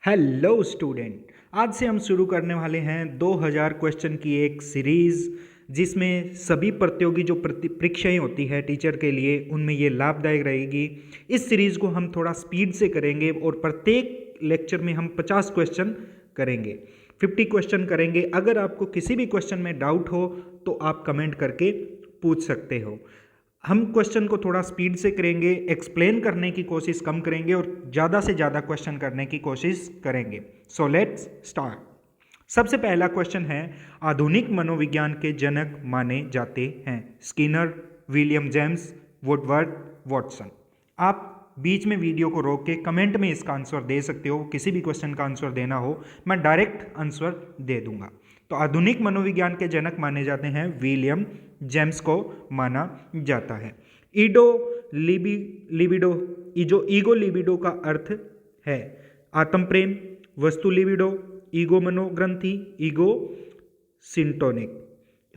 Hello student. आज से हम शुरू करने वाले हैं 2000 क्वेश्चन की एक सीरीज़ जिसमें सभी प्रतियोगी जो परीक्षाएं होती है टीचर के लिए उनमें ये लाभदायक रहेगी। इस सीरीज़ को हम थोड़ा स्पीड से करेंगे और प्रत्येक लेक्चर में हम 50 क्वेश्चन करेंगे, 50 क्वेश्चन करेंगे। अगर आपको किसी भी क्वेश्चन में डाउट हो तो आप कमेंट करके पूछ सकते हो। हम क्वेश्चन को थोड़ा स्पीड से करेंगे, एक्सप्लेन करने की कोशिश कम करेंगे और ज़्यादा से ज़्यादा क्वेश्चन करने की कोशिश करेंगे। So let's start. सबसे पहला क्वेश्चन है, आधुनिक मनोविज्ञान के जनक माने जाते हैं Skinner, William James, Woodworth, Watson. आप बीच में वीडियो को रोक के कमेंट में इसका आंसर दे सकते हो। किसी भी क्वेश्चन का आंसर देना हो मैं डायरेक्ट आंसर दे दूंगा। तो आधुनिक मनोविज्ञान के जनक माने जाते हैं विलियम जेम्स को माना जाता है। लिबिडो, ईगो लिबिडो का अर्थ है आत्म प्रेम, वस्तु लिबिडो, ईगो मनोग्रंथि, ईगो सिंटोनिक।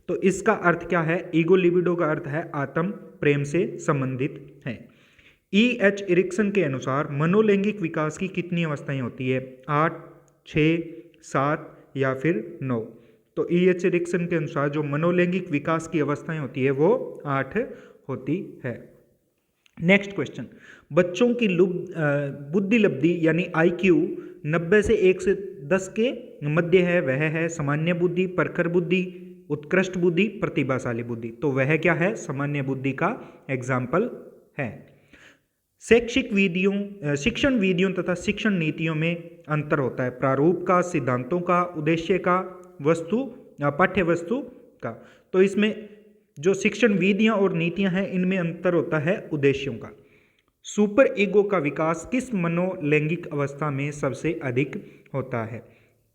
तो इसका अर्थ क्या है? ईगो लिबिडो का अर्थ है आत्म प्रेम से संबंधित है। E.H. इरिक्सन के अनुसार मनोलैंगिक विकास की कितनी अवस्थाएं होती है? 8, 6, 7 या फिर 9। तो E.H. इरिक्सन के अनुसार जो मनोलैंगिक विकास की अवस्थाएं होती है वो 8 होती है। नेक्स्ट क्वेश्चन, बच्चों की बुद्धि लब्धि यानी IQ 90 से 1 से 10 के मध्य है। वह है सामान्य बुद्धि, प्रखर बुद्धि, उत्कृष्ट बुद्धि, प्रतिभाशाली बुद्धि। तो वह क्या है? सामान्य बुद्धि का एग्जाम्पल है। शैक्षिक विधियों, शिक्षण विधियों तथा शिक्षण नीतियों में अंतर होता है। प्रारूप का, सिद्धांतों का, उद्देश्य का, वस्तु पाठ्य वस्तु का। तो इसमें जो शिक्षण विधियां और नीतियां हैं इनमें अंतर होता है उद्देश्यों का। सुपर ईगो का विकास किस मनोलैंगिक अवस्था में सबसे अधिक होता है?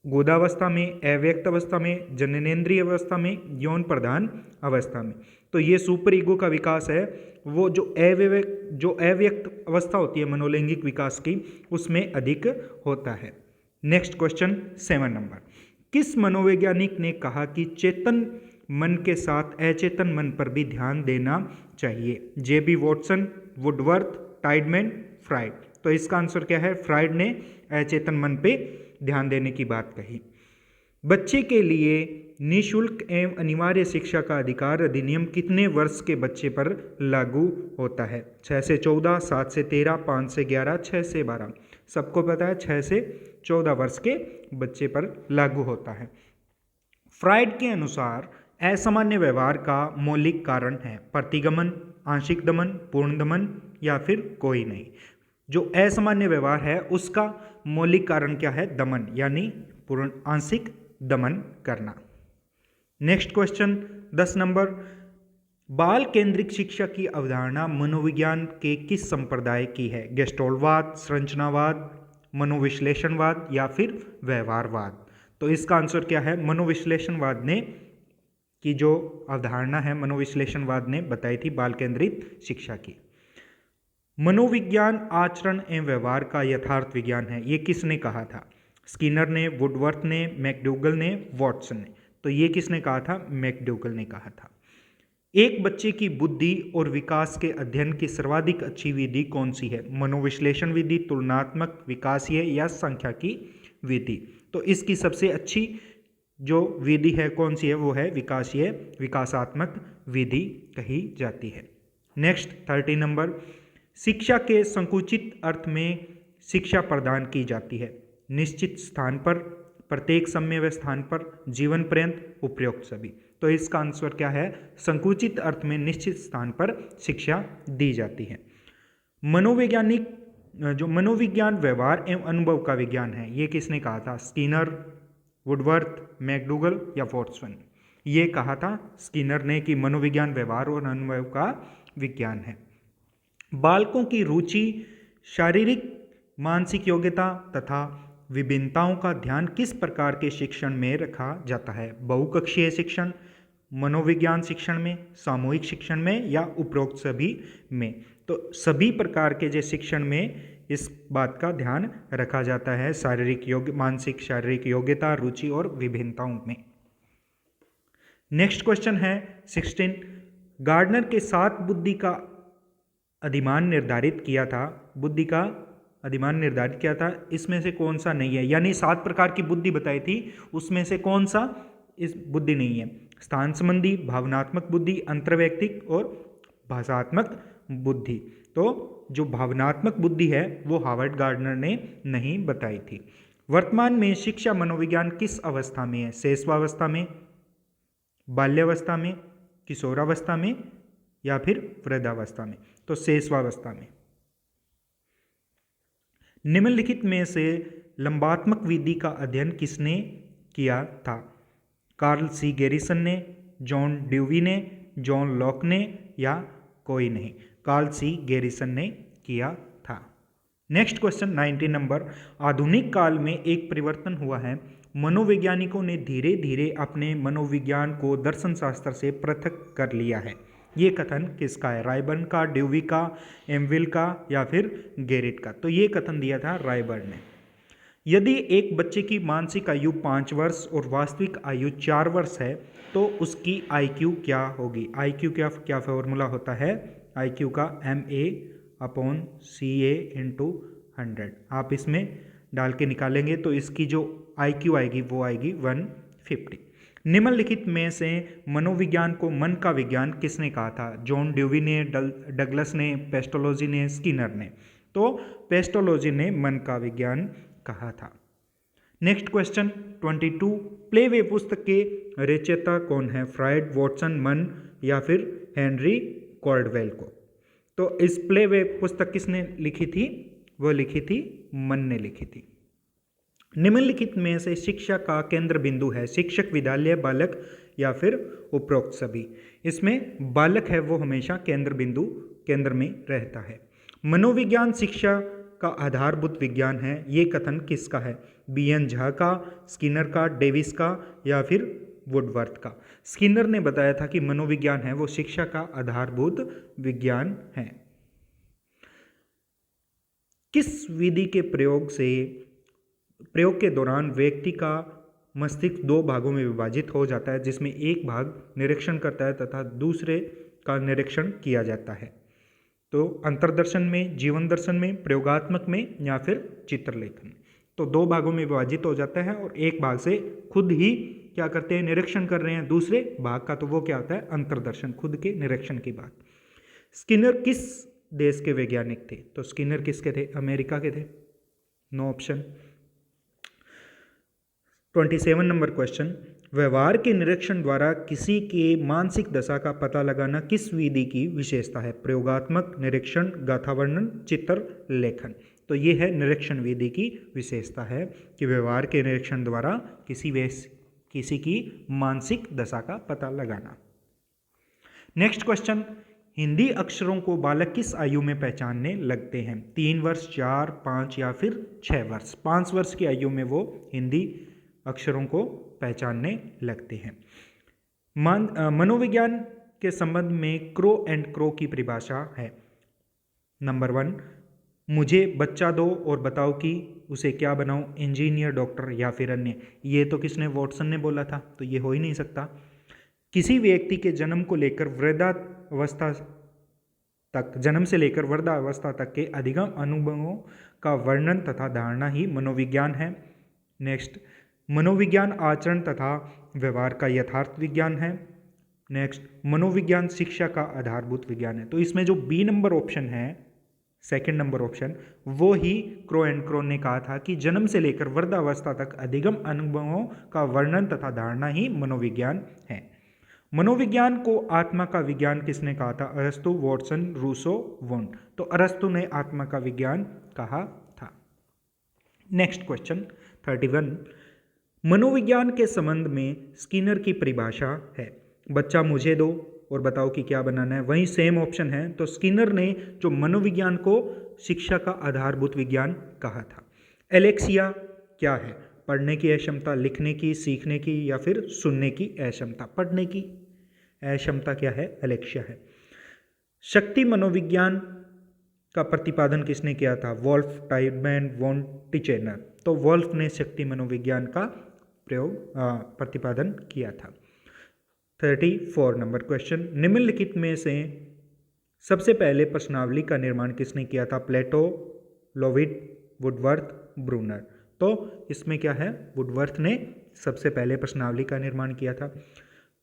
गोदावस्था में, अव्यक्त अवस्था में, जननेंद्रिय अवस्था में, यौन प्रधान अवस्था में। तो ये सुपर ईगो का विकास है वो जो अव्यक्त अवस्था होती है मनोलैंगिक विकास की उसमें अधिक होता है। नेक्स्ट क्वेश्चन 7 नंबर, किस मनोवैज्ञानिक ने कहा कि चेतन मन के साथ अचेतन मन पर भी ध्यान देना चाहिए? JB Watson, Woodworth, Tiedemann, fried. तो इसका आंसर क्या है? फ्राइड ने अचेतन मन पे ध्यान देने की बात कही। बच्चे के लिए निःशुल्क एवं अनिवार्य शिक्षा का अधिकार अधिनियम कितने वर्ष के बच्चे पर लागू होता है? 6 से 14, 7 से 13, 5 से 11, 6 से 12। सबको पता है 6 से 14 वर्ष के बच्चे पर लागू होता है। फ्राइड के अनुसार असामान्य व्यवहार का मौलिक कारण है प्रतिगमन, आंशिक दमन, पूर्ण दमन या फिर कोई नहीं। जो असामान्य व्यवहार है उसका मौलिक कारण क्या है? दमन यानी पूर्ण आंशिक दमन करना। नेक्स्ट क्वेश्चन 10 नंबर, बाल केंद्रित शिक्षा की अवधारणा मनोविज्ञान के किस संप्रदाय की है? गेस्टोलवाद, संरचनावाद, मनोविश्लेषणवाद या फिर व्यवहारवाद। तो इसका आंसर क्या है? मनोविश्लेषणवाद ने की जो अवधारणा है मनोविश्लेषणवाद ने बताई थी बाल केंद्रित शिक्षा की। मनोविज्ञान आचरण एवं व्यवहार का यथार्थ विज्ञान है, ये किसने कहा था? स्किनर ने, वुडवर्थ ने, मैकडूगल ने, वॉटसन ने। तो ये किसने कहा था? मैकडूगल ने कहा था। एक बच्चे की बुद्धि और विकास के अध्ययन की सर्वाधिक अच्छी विधि कौन सी है? मनोविश्लेषण विधि, तुलनात्मक, विकासीय या सांख्यिकी विधि। तो इसकी सबसे अच्छी जो विधि है कौन सी है? वो है विकासीय, विकासात्मक विधि कही जाती है। नेक्स्ट 30 नंबर, शिक्षा के संकुचित अर्थ में शिक्षा प्रदान की जाती है निश्चित स्थान पर, प्रत्येक समय स्थान पर, जीवन पर्यंत, उपयुक्त सभी। तो इसका आंसर क्या है? संकुचित अर्थ में निश्चित स्थान पर शिक्षा दी जाती है। मनोवैज्ञानिक जो मनोविज्ञान व्यवहार एवं अनुभव का विज्ञान है, ये किसने कहा था? स्किनर, वुडवर्थ, मैकडूगल या वॉटसन। ये कहा था स्किनर ने कि मनोविज्ञान व्यवहार और अनुभव का विज्ञान है। बालकों की रुचि, शारीरिक मानसिक योग्यता तथा विभिन्नताओं का ध्यान किस प्रकार के शिक्षण में रखा जाता है? बहुकक्षीय शिक्षण, मनोविज्ञान शिक्षण में, सामूहिक शिक्षण में या उपरोक्त सभी में। तो सभी प्रकार के जो शिक्षण में इस बात का ध्यान रखा जाता है, मानसिक शारीरिक योग्यता, रुचि और विभिन्नताओं में। नेक्स्ट क्वेश्चन है 16, गार्डनर के 7 बुद्धि का अधिमान निर्धारित किया था। बुद्धि का अधिमान निर्धारित किया था, इसमें से कौन सा नहीं है, यानी 7 प्रकार की बुद्धि बताई थी, उसमें से कौन सा इस बुद्धि नहीं है। स्थान संबंधी, भावनात्मक बुद्धि, अंतर्वैयक्तिक और भाषात्मक बुद्धि। तो जो भावनात्मक बुद्धि है वो हार्वर्ड गार्डनर ने नहीं बताई थी। वर्तमान में शिक्षा मनोविज्ञान किस अवस्था में है? शैशवावस्था में, बाल्यावस्था में, किशोरावस्था में या फिर वृद्धावस्था में? तो शैशवावस्था में। निम्नलिखित में से लंबात्मक विधि का अध्ययन किसने किया था? कार्ल सी गैरिसन ने, जॉन ड्यूवी ने, जॉन लॉक ने या कोई नहीं? कार्ल सी गैरिसन ने किया था। नेक्स्ट क्वेश्चन 19 नंबर, आधुनिक काल में एक परिवर्तन हुआ है। मनोवैज्ञानिकों ने धीरे धीरे अपने मनोविज्ञान को दर्शन शास्त्र से पृथक कर लिया है। ये कथन किसका है? रायबर्न का, ड्यूवी का, एमविल का या फिर गैरिट का? तो ये कथन दिया था रायबर्न ने। यदि एक बच्चे की मानसिक आयु 5 वर्ष और वास्तविक आयु 4 वर्ष है तो उसकी IQ क्या होगी? IQ क्या क्या फॉर्मूला होता है? IQ का MA/CA × 100 आप इसमें डाल के निकालेंगे तो इसकी जो IQ आएगी वो आएगी 150। निम्नलिखित में से मनोविज्ञान को मन का विज्ञान किसने कहा था? जॉन ड्यूवी ने, डगलस ने, पेस्टोलॉजी ने, स्किनर ने? तो पेस्टोलॉजी ने मन का विज्ञान कहा था। नेक्स्ट क्वेश्चन 22, प्ले वे पुस्तक के रचयिता कौन है? फ्रायड, वॉटसन, मन या फिर हेनरी कॉर्डवेल को? तो इस प्ले वे पुस्तक किसने लिखी थी? वो लिखी थी मन ने लिखी थी। निम्नलिखित में से शिक्षा का केंद्र बिंदु है? शिक्षक, विद्यालय, बालक या फिर उपरोक्त सभी? इसमें बालक है वो हमेशा केंद्र बिंदु, केंद्र में रहता है। मनोविज्ञान शिक्षा का आधारभूत विज्ञान है, ये कथन किसका है? BN झा का, स्किनर का, डेविस का या फिर वुडवर्थ का? स्किनर ने बताया था कि मनोविज्ञान है वो शिक्षा का आधारभूत विज्ञान है। किस विधि के प्रयोग के दौरान व्यक्ति का मस्तिष्क 2 भागों में विभाजित हो जाता है, जिसमें एक भाग निरीक्षण करता है तथा दूसरे का निरीक्षण किया जाता है? तो अंतर्दर्शन में, जीवन दर्शन में, प्रयोगात्मक में या फिर चित्रलेखन में? तो 2 भागों में विभाजित हो जाता है और एक भाग से खुद ही क्या करते हैं? निरीक्षण कर रहे हैं दूसरे भाग का, तो वो क्या होता है? अंतर्दर्शन, खुद के निरीक्षण की बात। स्किनर किस देश के वैज्ञानिक थे? तो स्किनर किसके थे? अमेरिका के थे। No option. 27 नंबर क्वेश्चन, व्यवहार के निरीक्षण द्वारा किसी के मानसिक दशा का पता लगाना किस विधि की विशेषता है? प्रयोगात्मक, निरीक्षण, गाथा वर्णन, चित्र लेखन? तो ये है निरीक्षण विधि की विशेषता है कि व्यवहार के निरीक्षण द्वारा किसी की मानसिक दशा का पता लगाना। नेक्स्ट क्वेश्चन, हिंदी अक्षरों को बालक किस आयु में पहचानने लगते हैं? 3 वर्ष, 4, 5 या फिर 6 वर्ष? 5 वर्ष की आयु में वो हिंदी अक्षरों को पहचानने लगते हैं। मनोविज्ञान के संबंध में क्रो एंड क्रो की परिभाषा है। नंबर 1, मुझे बच्चा दो और बताओ कि उसे क्या बनाऊं? इंजीनियर, डॉक्टर या फिर अन्य? ये तो किसने? वॉटसन ने बोला था, तो ये हो ही नहीं सकता। किसी व्यक्ति के जन्म को लेकर वृद्धावस्था तक, जन्म से लेकर वृद्धावस्था तक के अधिगम अनुभवों का वर्णन तथा धारणा ही मनोविज्ञान है। नेक्स्ट, मनोविज्ञान आचरण तथा व्यवहार का यथार्थ विज्ञान है। नेक्स्ट, मनोविज्ञान शिक्षा का आधारभूत विज्ञान है। तो इसमें जो बी नंबर ऑप्शन है, सेकंड नंबर ऑप्शन, वो ही क्रो एंड क्रो ने कहा था कि जन्म से लेकर वृद्धावस्था तक अधिगम अनुभवों का वर्णन तथा धारणा ही मनोविज्ञान है। मनोविज्ञान को आत्मा का विज्ञान किसने कहा था? अरस्तु, वॉटसन, रूसो, वुंड? तो अरस्तु ने आत्मा का विज्ञान कहा था। नेक्स्ट क्वेश्चन 31, मनोविज्ञान के संबंध में स्किनर की परिभाषा है। बच्चा मुझे दो और बताओ कि क्या बनाना है, वहीं सेम ऑप्शन है। तो स्किनर ने जो मनोविज्ञान को शिक्षा का आधारभूत विज्ञान कहा था। एलेक्सिया क्या है? पढ़ने की अक्षमता, लिखने की, सीखने की या फिर सुनने की अक्षमता? पढ़ने की अक्षमता क्या है? एलेक्सिया है। शक्ति मनोविज्ञान का प्रतिपादन किसने किया था? Wolff, Tiedemann, von Titchener? तो वोल्फ ने शक्ति मनोविज्ञान का प्रतिपादन किया था। 34 नंबर क्वेश्चन, निम्नलिखित में से सबसे पहले प्रश्नावली का निर्माण किसने किया था? प्लेटो, लोविड, वुडवर्थ, ब्रूनर। तो इसमें क्या है, वुडवर्थ ने सबसे पहले प्रश्नावली का निर्माण किया था।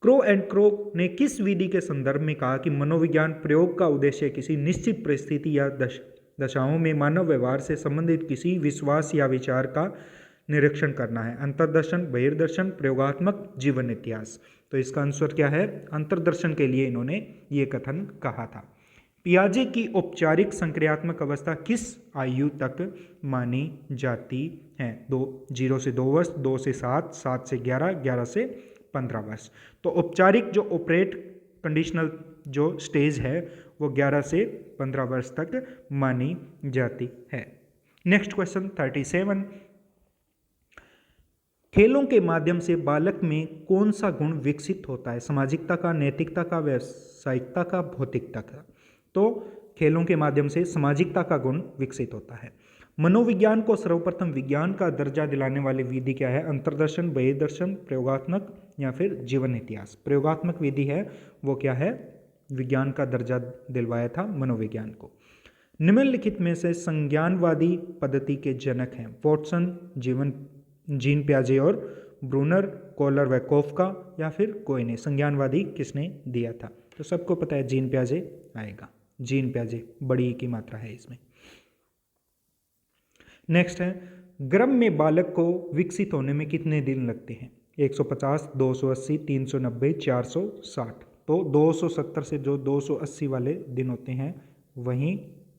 क्रो एंड क्रो ने किस विधि के संदर्भ में कहा कि मनोविज्ञान प्रयोग का उद्देश्य किसी निश्चित परिस्थिति या दशाओं में मानव व्यवहार से संबंधित किसी विश्वास या विचार का निरीक्षण करना है? अंतर्दर्शन, बहिर्दर्शन, प्रयोगात्मक, जीवन इतिहास। तो इसका आंसर क्या है? अंतर्दर्शन के लिए इन्होंने ये कथन कहा था। पियाजे की औपचारिक संक्रियात्मक अवस्था किस आयु तक मानी जाती है? 0 से 2 वर्ष, 2 से 7, 7 से 11, 11 से 15 वर्ष। तो औपचारिक जो ऑपरेट कंडीशनल जो स्टेज है वो 11 से 15 वर्ष तक मानी जाती है। नेक्स्ट क्वेश्चन 37, खेलों के माध्यम से बालक में कौन सा गुण विकसित होता है? सामाजिकता का, नैतिकता का, व्यावसायिकता का, भौतिकता का? तो खेलों के माध्यम से सामाजिकता का गुण विकसित होता है। मनोविज्ञान को सर्वप्रथम विज्ञान का दर्जा दिलाने वाली विधि क्या है? अंतर्दर्शन, बहिर्दर्शन, प्रयोगात्मक या फिर जीवन इतिहास? प्रयोगात्मक विधि है वो क्या है? विज्ञान का दर्जा दिलवाया था मनोविज्ञान को। निम्नलिखित में से संज्ञानवादी पद्धति के जनक हैं? वॉटसन, जीन पियाजे और ब्रूनर, कोलर व कोफका या फिर कोई ने? संज्ञानवादी किसने दिया था? तो सबको पता है जीन पियाजे आएगा। जीन पियाजे, बड़ी की मात्रा है इसमें। नेक्स्ट है, गर्भ में बालक को विकसित होने में कितने दिन लगते हैं? 150, 280, 390, 460। तो 270 से जो 280 वाले दिन होते हैं वहीं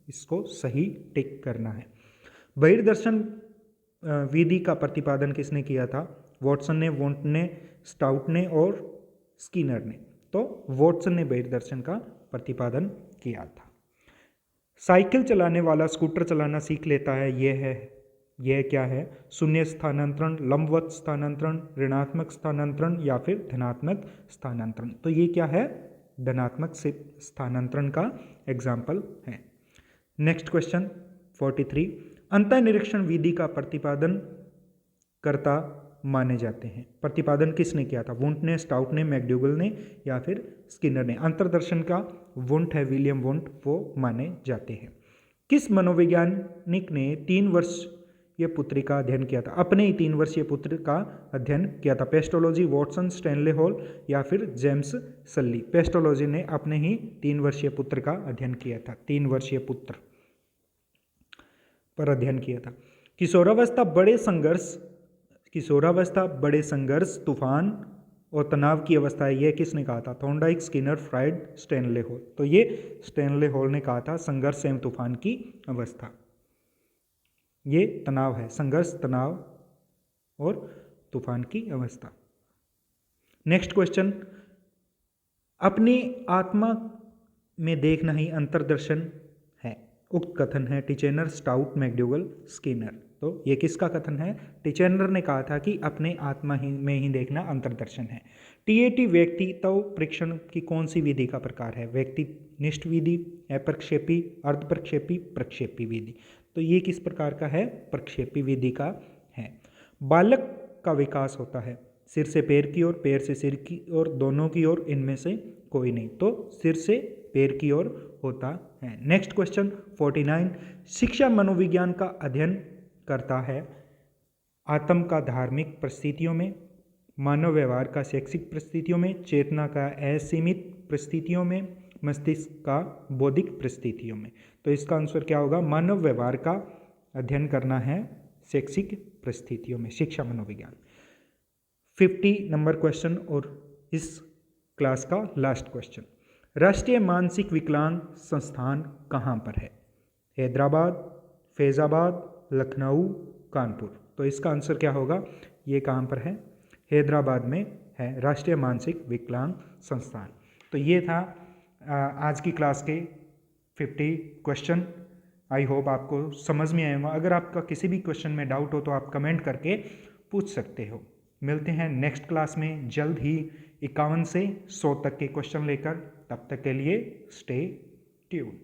इसको सही टिक करना है। बहिर्दर्शन विधि का प्रतिपादन किसने किया था? वॉटसन ने, वोंट ने, स्टाउट ने और स्किनर ने। तो वॉटसन ने बहिर्दर्शन का प्रतिपादन किया था। साइकिल चलाने वाला स्कूटर चलाना सीख लेता है, यह क्या है? शून्य स्थानांतरण, लंबवत स्थानांतरण, ऋणात्मक स्थानांतरण या फिर धनात्मक स्थानांतरण? तो ये क्या है? धनात्मक स्थानांतरण का एग्जाम्पल है। नेक्स्ट क्वेश्चन 43, अंतःनिरीक्षण विधि का प्रतिपादन कर्ता माने जाते हैं? प्रतिपादन किसने किया था? वुंट ने, स्टाउट ने, मैकडूगल ने या फिर स्किनर ने? अंतर्दर्शन का वुंट है, विलियम वुंट, वो माने जाते हैं। किस मनोवैज्ञानिक ने 3 वर्षीय पुत्री का अध्ययन किया था? अपने ही 3 वर्षीय पुत्र का अध्ययन किया था। पेस्टोलॉजी, वॉटसन, स्टैनले हॉल या फिर जेम्स सल्ली? पेस्टोलॉजी ने अपने ही 3 वर्षीय पुत्र का अध्ययन किया था। 3 वर्षीय पुत्र पर अध्ययन किया था। किशोरावस्था बड़े संघर्ष, तूफान और तनाव की अवस्था है, यह किसने कहा था? Thorndike, Skinner, fried, Stanley hall? तो ये स्टैनले हॉल ने कहा था संघर्ष एवं तूफान की अवस्था। ये तनाव है, संघर्ष, तनाव और तूफान की अवस्था। नेक्स्ट क्वेश्चन, अपनी आत्मा में देखना ही अंतर्दर्शन है, उक्त कथन है टिचेनर, स्टाउट, मैकडूगल, स्किनर? तो ये किसका कथन है? टिचेनर ने कहा था कि अपने आत्मा में ही देखना अंतर्दर्शन है। टीएटी व्यक्तित्व परीक्षण की कौन सी विधि का प्रकार है? व्यक्तिनिष्ठ विधि, अप्रक्षेपी, अर्धप्रक्षेपी, प्रक्षेपी विधि? तो ये किस प्रकार का है? प्रक्षेपी विधि का है। बालक का विकास होता है सिर से पैर की ओर, पैर से सिर की ओर, दोनों की ओर, इनमें से कोई नहीं? तो सिर से पैर की ओर होता है। नेक्स्ट क्वेश्चन 49, शिक्षा मनोविज्ञान का अध्ययन करता है आत्म का धार्मिक परिस्थितियों में, मानव व्यवहार का शैक्षिक परिस्थितियों में, चेतना का असीमित परिस्थितियों में, मस्तिष्क का बौद्धिक परिस्थितियों में? तो इसका आंसर क्या होगा? मानव व्यवहार का अध्ययन करना है शैक्षिक परिस्थितियों में, शिक्षा मनोविज्ञान। 50 नंबर क्वेश्चन और इस क्लास का लास्ट क्वेश्चन, राष्ट्रीय मानसिक विकलांग संस्थान कहाँ पर है? हैदराबाद, फैज़ाबाद, लखनऊ, कानपुर? तो इसका आंसर क्या होगा? ये कहाँ पर है? हैदराबाद में है राष्ट्रीय मानसिक विकलांग संस्थान। तो ये था आज की क्लास के 50 क्वेश्चन। आई होप आपको समझ में आया होगा। अगर आपका किसी भी क्वेश्चन में डाउट हो तो आप कमेंट करके पूछ सकते हो। मिलते हैं नेक्स्ट क्लास में जल्द ही 51 से 100 तक के क्वेश्चन लेकर। तब तक के लिए स्टे ट्यून्ड।